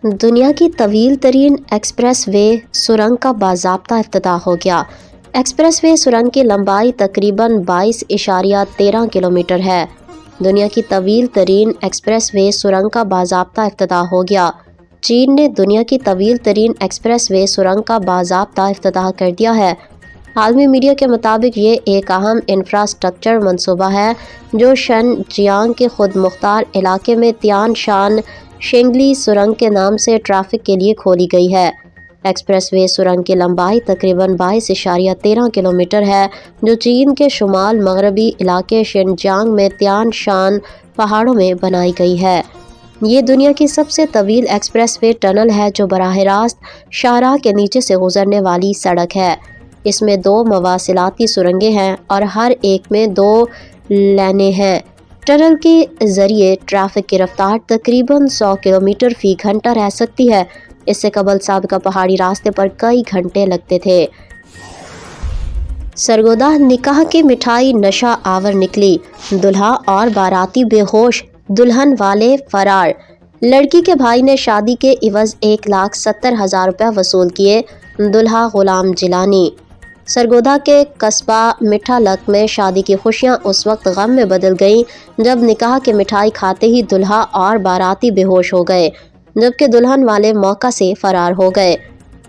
دنیا کی طویل ترین ایکسپریس وے سرنگ کا باضابطہ افتتاح ہو گیا۔ ایکسپریس وے سرنگ کی لمبائی تقریباً 22.13 کلومیٹر ہے۔ دنیا کی طویل ترین ایکسپریس وے سرنگ کا باضابطہ افتتاح ہو گیا۔ چین نے دنیا کی طویل ترین ایکسپریس وے سرنگ کا باضابطہ افتتاح کر دیا ہے۔ عالمی میڈیا کے مطابق یہ ایک اہم انفراسٹرکچر منصوبہ ہے جو شن جیانگ کے خود مختار علاقے میں تیان شان شینگلی سرنگ کے نام سے ٹریفک کے لیے کھولی گئی ہے۔ ایکسپریس وے سرنگ کی لمبائی تقریباً 22.13 کلومیٹر ہے جو چین کے شمال مغربی علاقے شنجیانگ میں تیان شان پہاڑوں میں بنائی گئی ہے۔ یہ دنیا کی سب سے طویل ایکسپریس وے ٹنل ہے جو براہ راست شاہراہ کے نیچے سے گزرنے والی سڑک ہے۔ اس میں 2 مواصلاتی سرنگیں ہیں اور ہر ایک میں 2 لینیں ہیں۔ ٹنل کے ذریعے ٹریفک کی رفتار تقریباً 100 کلومیٹر فی گھنٹہ رہ سکتی ہے۔ اس سے قبل سابقہ پہاڑی راستے پر کئی گھنٹے لگتے تھے۔ سرگودہ نکاح کی مٹھائی نشہ آور نکلی، دلہا اور باراتی بے ہوش، دلہن والے فرار۔ لڑکی کے بھائی نے شادی کے عوض 1,70,000 روپے وصول کیے، دلہا غلام جیلانی۔ سرگودہ کے قصبہ مٹھا لک میں شادی کی خوشیاں اس وقت غم میں بدل گئیں جب نکاح کی مٹھائی کھاتے ہی دلہا اور باراتی بے ہوش ہو گئے، جبکہ دلہن والے موقع سے فرار ہو گئے۔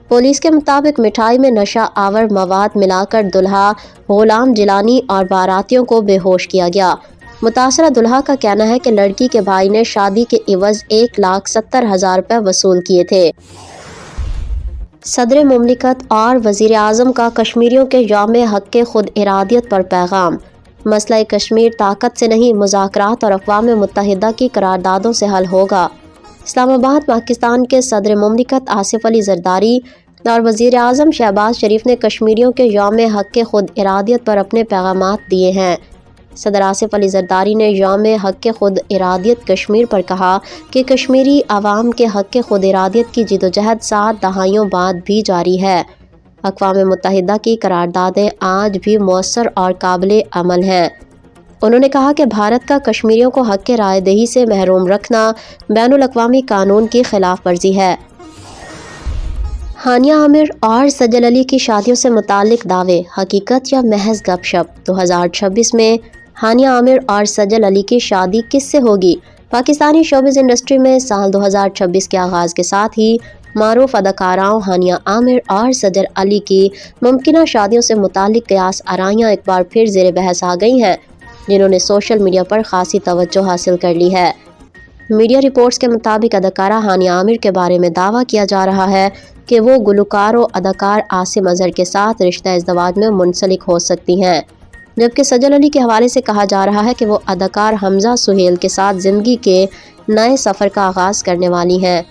پولیس کے مطابق مٹھائی میں نشہ آور مواد ملا کر دلہا غلام جیلانی اور باراتیوں کو بے ہوش کیا گیا۔ متاثرہ دلہا کا کہنا ہے کہ لڑکی کے بھائی نے شادی کے عوض 1,70,000 روپے وصول کیے تھے۔ صدر مملکت اور وزیر اعظم کا کشمیریوں کے یوم حق خود ارادیت پر پیغام۔ مسئلہ کشمیر طاقت سے نہیں، مذاکرات اور اقوام متحدہ کی قراردادوں سے حل ہوگا۔ اسلام آباد۔ پاکستان کے صدر مملکت آصف علی زرداری اور وزیر اعظم شہباز شریف نے کشمیریوں کے یوم حق خود ارادیت پر اپنے پیغامات دیے ہیں۔ صدر آصف علی زرداری نے یوم حق خود ارادیت کشمیر پر کہا کہ کشمیری عوام کے حق خود ارادیت کی جدوجہد 7 دہائیوں بعد بھی جاری ہے۔ اقوام متحدہ کی قراردادیں آج بھی مؤثر اور قابل عمل ہیں۔ انہوں نے کہا کہ بھارت کا کشمیریوں کو حق رائے دہی سے محروم رکھنا بین الاقوامی قانون کی خلاف ورزی ہے۔ ہانیہ عامر اور سجل علی کی شادیوں سے متعلق دعوے حقیقت یا محض گپ شپ؟ 2026 میں ہانیہ عامر اور سجل علی کی شادی کس سے ہوگی؟ پاکستانی شوبز انڈسٹری میں سال 2026 کے آغاز کے ساتھ ہی معروف اداکاراؤں ہانیہ عامر اور سجل علی کی ممکنہ شادیوں سے متعلق قیاس آرائیاں ایک بار پھر زیر بحث آ گئی ہیں، جنہوں نے سوشل میڈیا پر خاصی توجہ حاصل کر لی ہے۔ میڈیا رپورٹس کے مطابق اداکارہ ہانیہ عامر کے بارے میں دعویٰ کیا جا رہا ہے کہ وہ گلوکار و اداکار عاصم اظہر کے ساتھ رشتہ ازدواج میں منسلک ہو سکتی ہیں، جبکہ سجل علی کے حوالے سے کہا جا رہا ہے کہ وہ اداکار حمزہ سہیل کے ساتھ زندگی کے نئے سفر کا آغاز کرنے والی ہیں۔